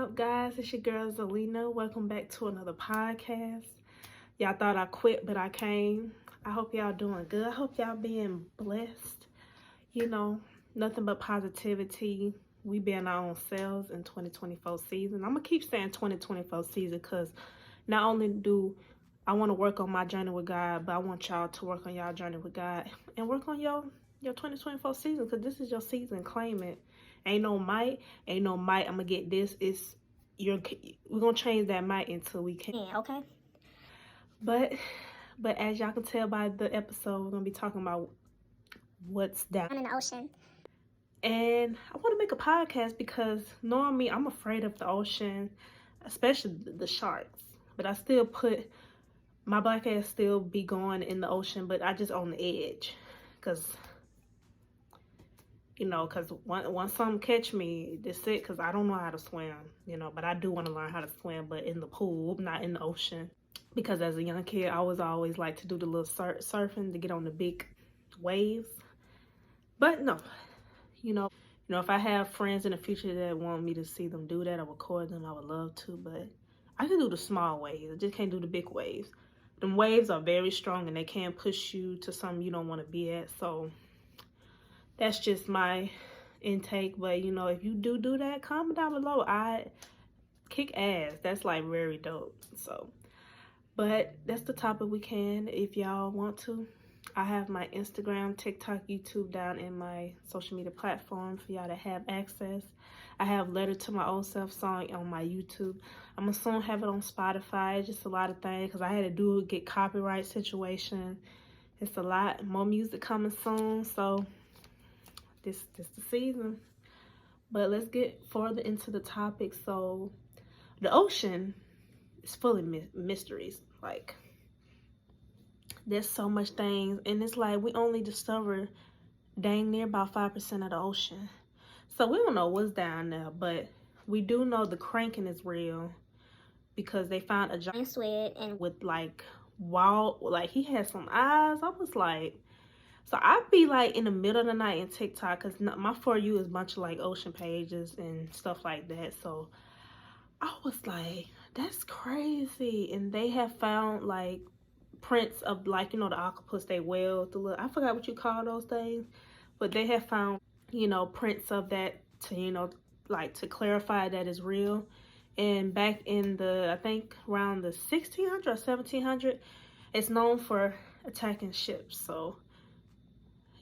up, guys? It's your girl Zelena. Welcome back to another podcast. Y'all thought I quit, but I came. I hope y'all doing good. I hope y'all being blessed. You know, nothing but positivity. We being our own selves in 2024 season. I'm gonna keep saying 2024 season because not only do I want to work on my journey with God, but I want y'all to work on y'all journey with God and work on your 2024 season, because this is your season. Claim it. Ain't no might. I'm gonna get this. We're gonna change that might until we can. Yeah, okay. But as y'all can tell by the episode, we're gonna be talking about what's down In the ocean. And I want to make a podcast because normally I'm afraid of the ocean, especially the sharks. But I still put my black ass still be going in the ocean, but I just on the edge, because once some catch me, that's it, because I don't know how to swim, but I do want to learn how to swim, but in the pool, not in the ocean. Because as a young kid, I was always like to do the little surfing to get on the big waves. But no, if I have friends in the future that want me to see them do that or record them, I would love to, but I can do the small waves. I just can't do the big waves. Them waves are very strong and they can push you to something you don't want to be at, so that's just my intake. But if you do that, comment down below. I kick ass. That's like very dope. So, but that's the topic we can, if y'all want to. I have my Instagram, TikTok, YouTube down in my social media platform for y'all to have access. I have Letter to My Old Self song on my YouTube. I'm gonna soon have it on Spotify. Just a lot of things because I had to get copyright situation. It's a lot more music coming soon, so this the season. But let's get further into the topic. So the ocean is full of mysteries. Like, there's so much things, and it's like we only discovered dang near about 5% of the ocean, so we don't know what's down there. But we do know the cranking is real, because they found a giant squid and with like he had some eyes. I was like, so I'd be like in the middle of the night in TikTok, because my For You is a bunch of like ocean pages and stuff like that. So I was like, that's crazy. And they have found like prints of like, the octopus, they whales, I forgot what you call those things, but they have found, prints of that to, like to clarify that is real. And back in I think around the 1600 or 1700, it's known for attacking ships. So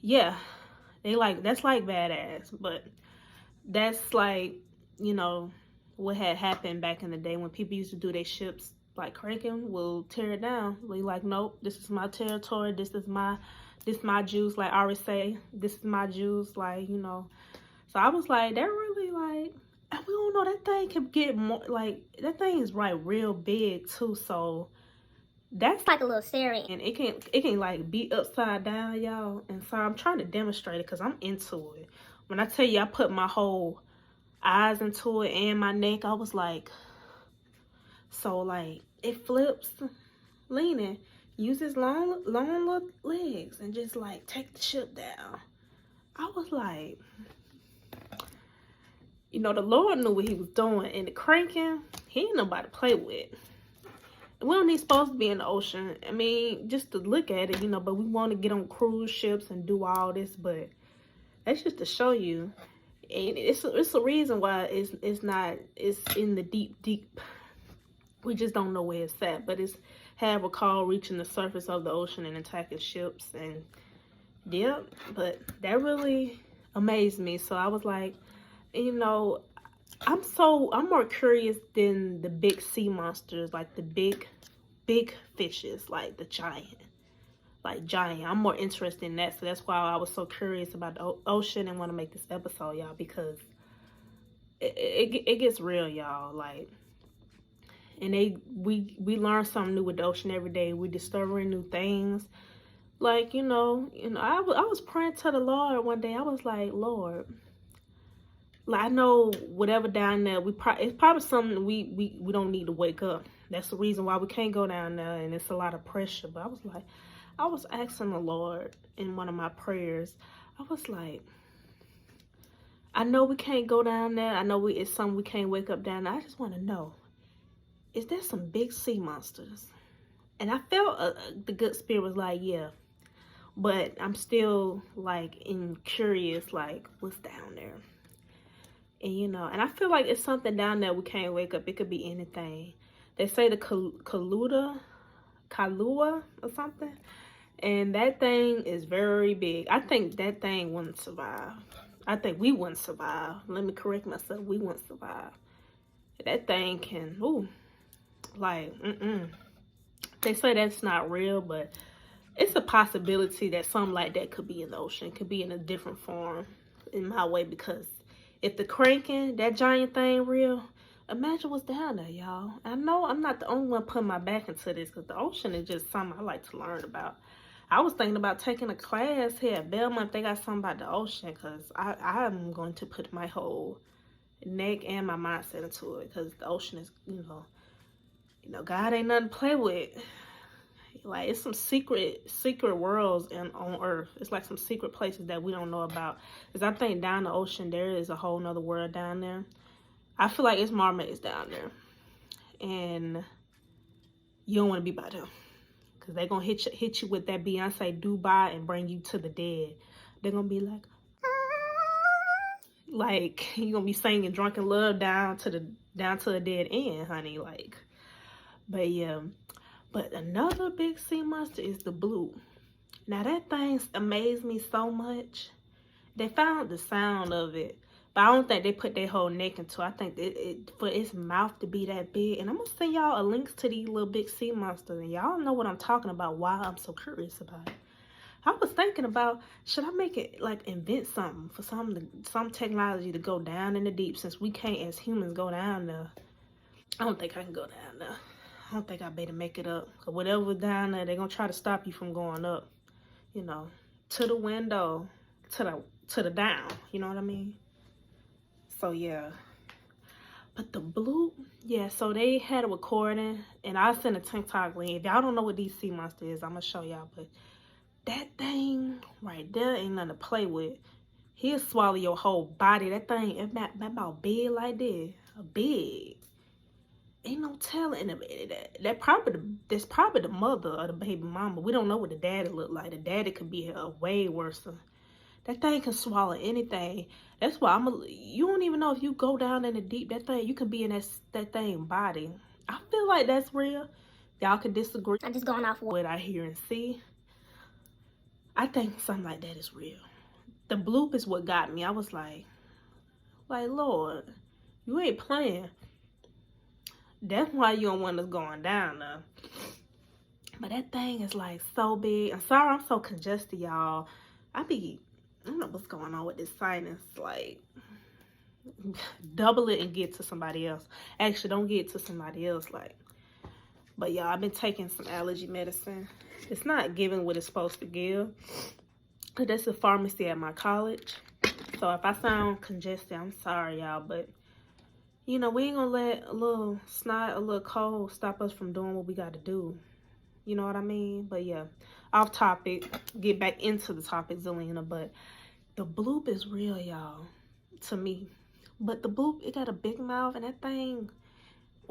yeah, that's like badass. But that's like, what had happened back in the day when people used to do their ships like cranking, will tear it down. We like, nope, this is my territory, this my juice, like I always say, this is my juice, like, so I was like, they're really like, and we don't know, that thing can get more, like, that thing is right real big too. So that's like a little scary, and it can like be upside down, y'all. And so I'm trying to demonstrate it because I'm into it. When I tell you I put my whole eyes into it and my neck, I was like, so like it flips, leaning, use his long little legs and just like take the ship down. I was like, the Lord knew what he was doing. And the cranking, he ain't nobody to play with. We don't need supposed to be in the ocean. I mean, just to look at it, but we want to get on cruise ships and do all this. But that's just to show you. And it's a reason why it's in the deep. We just don't know where it's at. But it's have a call reaching the surface of the ocean and attacking ships. And yeah, but that really amazed me. So I was like, I'm more curious than the big sea monsters, like the big fishes, like the giant. I'm more interested in that. So that's why I was so curious about the ocean and want to make this episode, y'all, because it gets real, y'all. Like, and we learn something new with the ocean every day. We discovering new things. Like, I was praying to the Lord one day. I was like, Lord, like, I know whatever down there, it's probably something we don't need to wake up. That's the reason why we can't go down there, and it's a lot of pressure. But I was asking the Lord in one of my prayers, I was like, I know we can't go down there. I know it's something we can't wake up down there. I just want to know, is there some big sea monsters? And I felt the good spirit was like, yeah. But I'm still like curious, like what's down there. And you know, and I feel like it's something down there we can't wake up. It could be anything. They say the Kalua or something. And that thing is very big. I think that thing wouldn't survive. I think we wouldn't survive. Let me correct myself. We wouldn't survive. That thing can, ooh, like, They say that's not real, but it's a possibility that something like that could be in the ocean. It could be in a different form in my way, because if the Kraken, that giant thing real, imagine what's down there, y'all. I know I'm not the only one putting my back into this, because the ocean is just something I like to learn about. I was thinking about taking a class here at Belmont if they got something about the ocean, because I'm going to put my whole neck and my mindset into it, because the ocean is, you know, God ain't nothing to play with. Like, it's some secret worlds on Earth. It's like some secret places that we don't know about. Because I think down the ocean there is a whole nother world down there. I feel like it's mermaids down there. And you don't want to be by them. Because they're going to hit you with that Beyonce Dubai and bring you to the dead. They're going to be like you're going to be singing Drunken Love down to a dead end, honey. Like, but yeah. But another big sea monster is the blue. Now that thing amazed me so much. They found the sound of it, but I don't think they put their whole neck into it. I think for its mouth to be that big. And I'm gonna send y'all a links to these little big sea monsters, and y'all know what I'm talking about, why I'm so curious about it. I was thinking about, should I make it, like, invent something for some technology to go down in the deep, since we can't as humans go down there. I don't think I can go down there. I don't think I better make it up. Cause whatever's down there, they're gonna try to stop you from going up. You know, to the window, to the down. You know what I mean? So yeah. But the blue, yeah. So they had a recording, and I sent a TikTok link. If y'all don't know what these sea monsters is, I'm gonna show y'all. But that thing right there ain't nothing to play with. He'll swallow your whole body. That thing, that about big like this, big. Ain't no telling that's probably the mother or the baby mama. We don't know what the daddy look like. The daddy could be way worse. That thing can swallow anything. That's why you don't even know if you go down in the deep, that thing, you can be in that thing body. I feel like that's real. Y'all can disagree. I'm just going off what I hear and see. I think something like that is real. The bloop is what got me. I was like, Lord, you ain't playing. That's why you don't want us going down there. But that thing is like so big. I'm sorry I'm so congested, y'all. I don't know what's going on with this sinus. Like, double it and get to somebody else. Actually, don't get to somebody else. Like, but y'all, I've been taking some allergy medicine. It's not giving what it's supposed to give. Cause that's a pharmacy at my college. So if I sound congested, I'm sorry, y'all. But you know, we ain't gonna let a little snot, a little cold stop us from doing what we gotta do. You know what I mean? But yeah, off topic, get back into the topic, Zelena. But the bloop is real, y'all, to me. But the bloop, it got a big mouth, and that thing,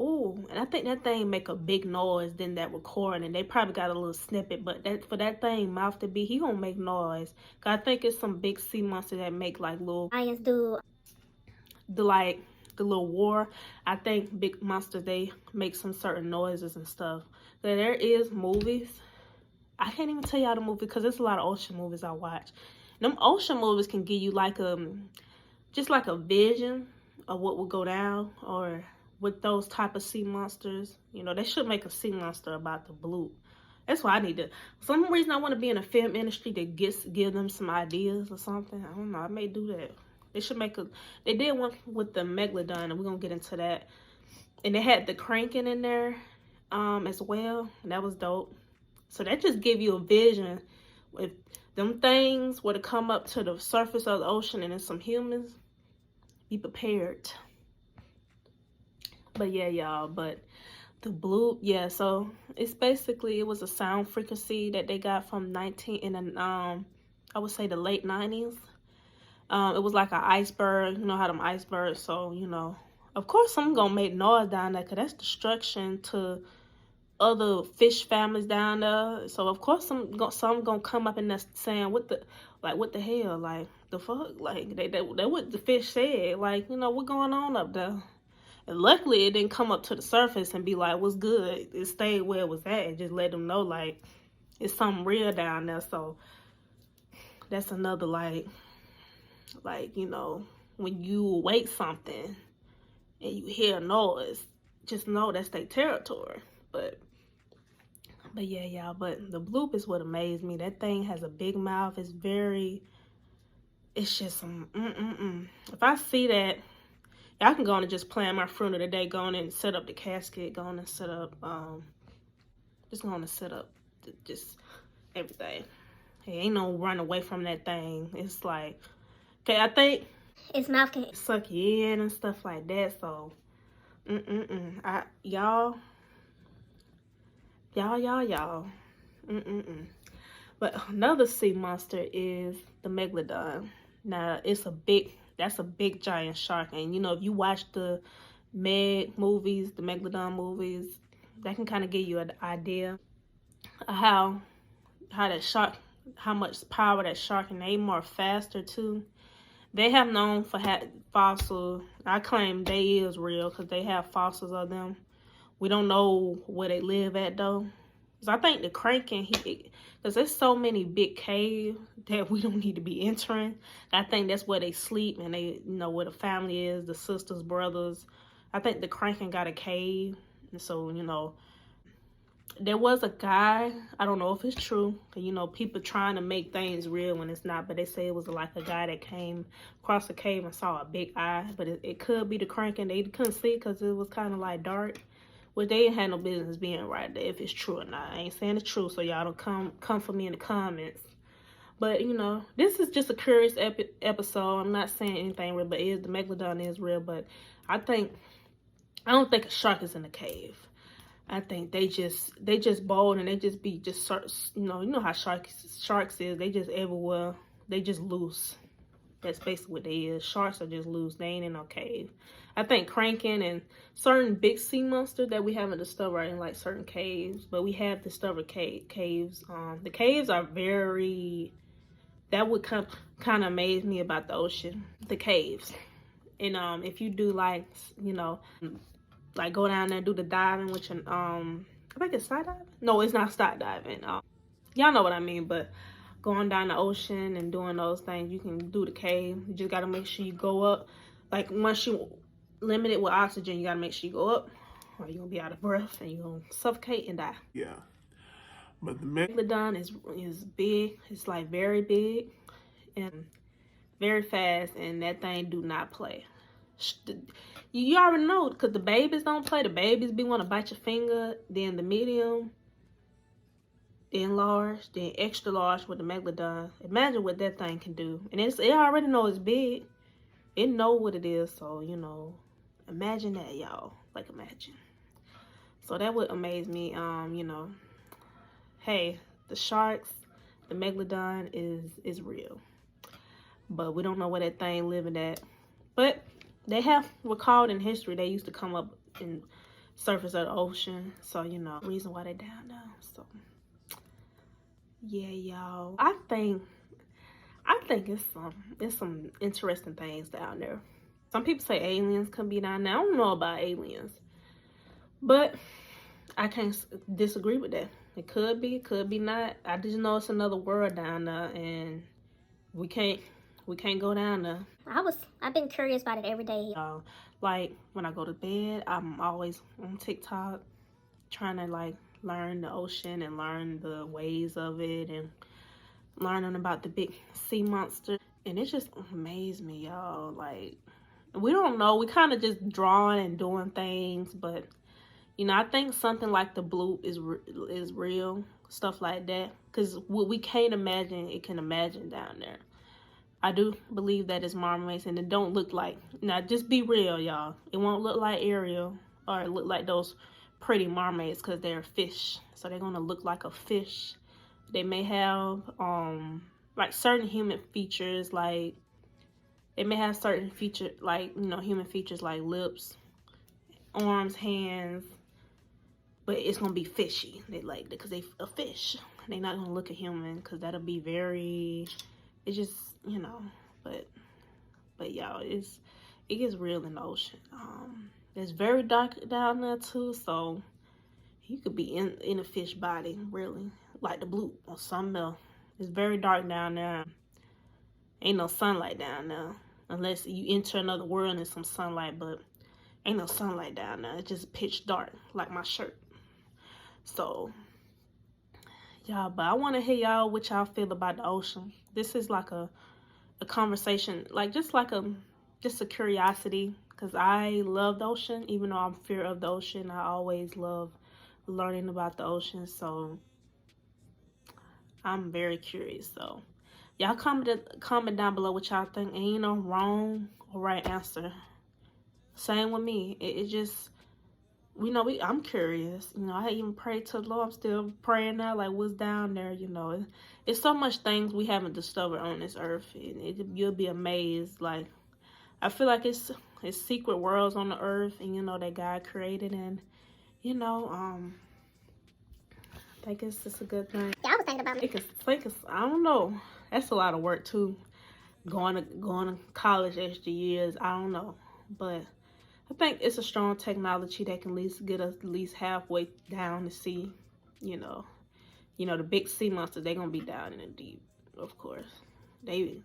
ooh, and I think that thing make a big noise than that recording. And they probably got a little snippet, but for that thing mouth to be, he gonna make noise. Cause I think it's some big sea monster that make like little lions do the little war. I think big monsters, they make some certain noises and stuff. So there is movies. I can't even tell y'all the movie because there's a lot of ocean movies I watch. Them ocean movies can give you like just like a vision of what would go down, or with those type of sea monsters. You know, they should make a sea monster about the blue. That's why I need to. For some reason I want to be in the film industry to give them some ideas or something. I don't know. I may do that. They should make they did one with the Megalodon, and we're gonna get into that. And they had the Kraken in there as well, and that was dope. So that just give you a vision. If them things were to come up to the surface of the ocean and then some humans, be prepared. But yeah, y'all, but the blue, yeah, so it's basically, it was a sound frequency that they got from I would say the late 90s. It was like an iceberg. You know how them icebergs, so, you know, of course some gonna make noise down there because that's destruction to other fish families down there. So of course some gonna come up in there saying what the hell, like the fuck, like they what the fish said, like, you know, what going on up there. And luckily it didn't come up to the surface and be like, what's good. It stayed where it was at and just let them know like it's something real down there. So that's another like, you know, when you awake something and you hear a noise, just know that's their territory. But yeah, y'all, but the bloop is what amazed me. That thing has a big mouth. It's just some If I see that, y'all can go on and just plan my fruit of the day, go on and set up the casket, go on and set up just going to set up just everything. Hey, ain't no run away from that thing. It's like, okay, I think its mouth can suck you in and stuff like that. So, y'all. But another sea monster is the megalodon. Now, that's a big giant shark. And, you know, if you watch the movies, the megalodon movies, that can kind of give you an idea of how that shark, how much power that shark, and they more faster too. They have known for fossils. I claim they is real because they have fossils of them. We don't know where they live at though. So I think the Kraken, because there's so many big caves that we don't need to be entering. I think that's where they sleep, and they, you know, where the family is, the sisters, brothers. I think the Kraken got a cave, and so, you know, there was a guy, I don't know if it's true, you know, people trying to make things real when it's not, but they say it was like a guy that came across the cave and saw a big eye, but it could be the Kraken. They couldn't see it because it was kind of like dark, which they ain't had no business being right there if it's true or not. I ain't saying it's true, so y'all don't come for me in the comments. But, you know, this is just a curious episode. I'm not saying anything real, but the megalodon is real, but I don't think a shark is in the cave. I think they just bold, and they just be just, you know how sharks is. They just everywhere. They just loose. That's basically what they is. Sharks are just loose. They ain't in no cave. I think Kraken and certain big sea monsters that we haven't discovered in like certain caves, but we have discovered caves. The caves are very. That would kind of amaze me about the ocean. The caves, and if you do like, you know, like go down there and do the diving, which I think it's skydiving. No, it's not skydiving. Y'all know what I mean. But going down the ocean and doing those things, you can do the cave. You just gotta make sure you go up. Like once you limited with oxygen, you gotta make sure you go up, or you're gonna be out of breath and you're gonna suffocate and die. Yeah. But the megalodon is big. It's like very big and very fast, and that thing do not play. You already know, because the babies don't play. The babies be want to bite your finger. Then the medium, then large, then extra large with the megalodon. Imagine what that thing can do. And it already know it's big. It know what it is. So, you know, imagine that, y'all. Like, imagine. So that would amaze me. You know, hey, the sharks, the megalodon is real. But we don't know where that thing living at. But they have recalled in history they used to come up in surface of the ocean. So, you know, reason why they down now. So, yeah, y'all. I think it's some interesting things down there. Some people say aliens could be down there. I don't know about aliens, but I can't disagree with that. It could be not. I just know it's another world down there, and we can't go down there. I've been curious about it every day. Like when I go to bed, I'm always on TikTok trying to like learn the ocean and learn the ways of it and learning about the big sea monster. And it just amazed me, y'all. Like, we don't know. We kind of just drawing and doing things, but you know, I think something like the bloop is real, stuff like that, because what we can't imagine, it can imagine down there. I do believe that it's mermaids, and it don't look like, now just be real, y'all. It won't look like Ariel or look like those pretty mermaids, because they're fish. So they're gonna look like a fish. They may have like certain human features, like It may have certain features, like, you know, human features like lips, arms, hands, but it's gonna be fishy. They like, because they a fish. They're not gonna look at human, because that'll be very, it's just, you know, but y'all, it gets real in the ocean. It's very dark down there too, so you could be in a fish body, really, like the blue or something else. It's very dark down there. Ain't no sunlight down there, unless you enter another world and some sunlight, but ain't no sunlight down there. It's just pitch dark, like my shirt. So, y'all, but I want to hear y'all what y'all feel about the ocean. This is like a conversation, like just a curiosity, because I love the ocean. Even though I'm fear of the ocean, I always love learning about the ocean. So I'm very curious. So y'all comment down below what y'all think. Ain't no wrong or right answer. Same with me. It just, you know, I'm curious. You know, I even prayed to the Lord. I'm still praying now, like, what's down there, you know. It's so much things we haven't discovered on this earth. You'll be amazed. Like, I feel like it's secret worlds on the earth, and, you know, that God created. And, you know, I think it's just a good thing. Yeah, I was thinking about it. I don't know. That's a lot of work, too. Going to college extra years. I don't know. But I think it's a strong technology that can at least get us at least halfway down the sea. You know, the big sea monsters, they're going to be down in the deep, of course. Ain't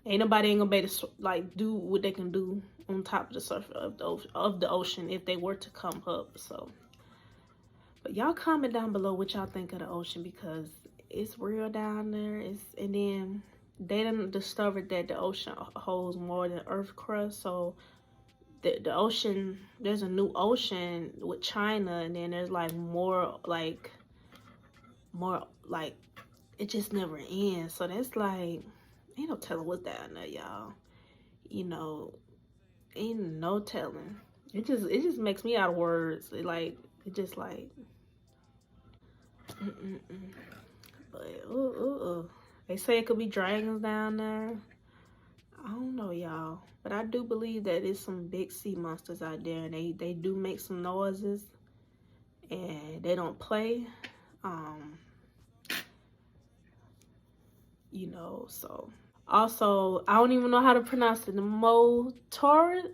nobody ain't going to be able to, like, do what they can do on top of the surface of the ocean if they were to come up. So, but y'all comment down below what y'all think of the ocean, because it's real down there. And then they done discovered that the ocean holds more than Earth crust. So the ocean, there's a new ocean with China, and then there's like more like it just never ends. So that's like, ain't no telling what's down there, y'all. You know, ain't no telling. It just makes me out of words. It just like but they say it could be dragons down there. I don't know, y'all, but I do believe that there's some big sea monsters out there, and they do make some noises, and they don't play. You know, so also I don't even know how to pronounce it. The Mosasaurus.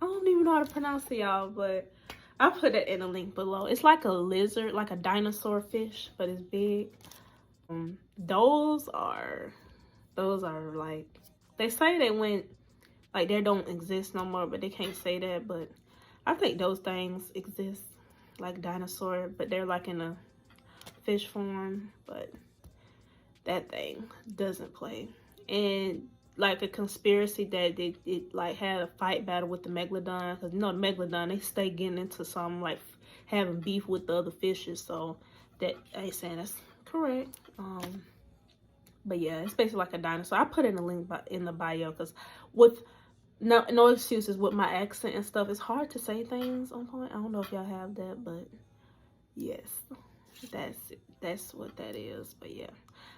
I don't even know how to pronounce it, y'all, but I'll put it in a link below. It's like a lizard, like a dinosaur fish, but it's big. Those are like, they say they went, like, they don't exist no more, but they can't say that. But I think those things exist, like dinosaur, but they're like in a fish form. But that thing doesn't play. And like a conspiracy that it like had a fight battle with the megalodon, because you know the megalodon, they stay getting into some like having beef with the other fishes. So that I ain't saying that's correct. But yeah, it's basically like a dinosaur. I put in a link in the bio, because with no excuses with my accent and stuff, it's hard to say things on point. I don't know if y'all have that, but yes, that's what that is. But yeah,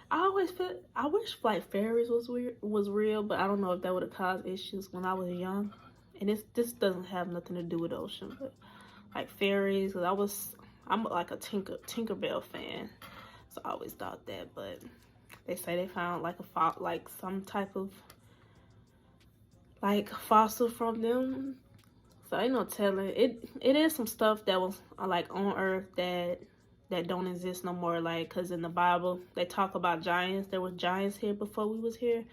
I wish like fairies was real, but I don't know if that would have caused issues when I was young. And this doesn't have nothing to do with the ocean, but like fairies, because I'm like a Tinkerbell fan, so I always thought that. But they say they found like some type of like fossil from them. So ain't no telling. It is some stuff that was like on Earth that don't exist no more. Like, because in the Bible they talk about giants. There were giants here before we was here,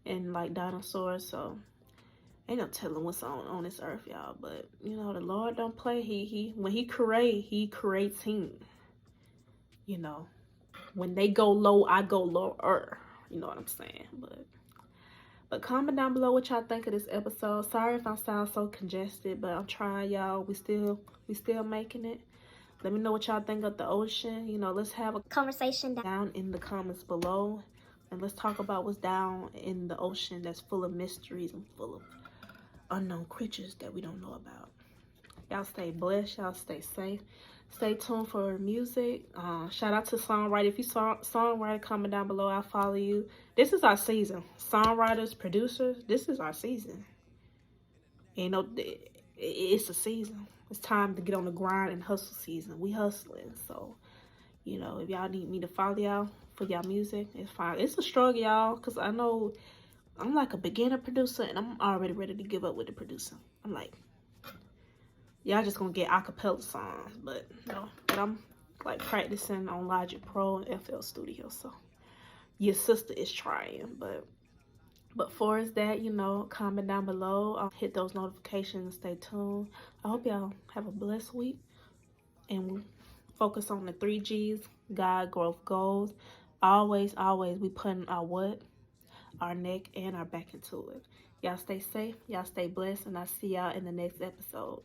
and like dinosaurs. So ain't no telling what's on this earth, y'all. But you know, the Lord don't play. He when he creates him. You know, when they go low, I go lower. You know what I'm saying? But comment down below what y'all think of this episode. Sorry if I sound so congested, but I'm trying, y'all. We still making it. Let me know what y'all think of the ocean. You know, let's have a Conversation down in the comments below, and let's talk about what's down in the ocean that's full of mysteries and full of unknown creatures that we don't know about. Y'all stay blessed. Y'all stay safe. Stay tuned for music. Shout out to songwriter. If you songwriter, comment down below. I'll follow you. This is our season. Songwriters, producers, this is our season. You know, it's a season. It's time to get on the grind and hustle season. We hustling. So, you know, if y'all need me to follow y'all for y'all music, it's fine. It's a struggle, y'all, because I know I'm like a beginner producer and I'm already ready to give up with the producer. I'm like, y'all just gonna get acapella songs, but no. But I'm like practicing on Logic Pro and FL Studio, so your sister is trying. But for is that, you know, comment down below. Hit those notifications. Stay tuned. I hope y'all have a blessed week and focus on the 3Gs: God, growth, goals. Always, always, we putting our what, our neck, and our back into it. Y'all stay safe. Y'all stay blessed, and I'll see y'all in the next episode.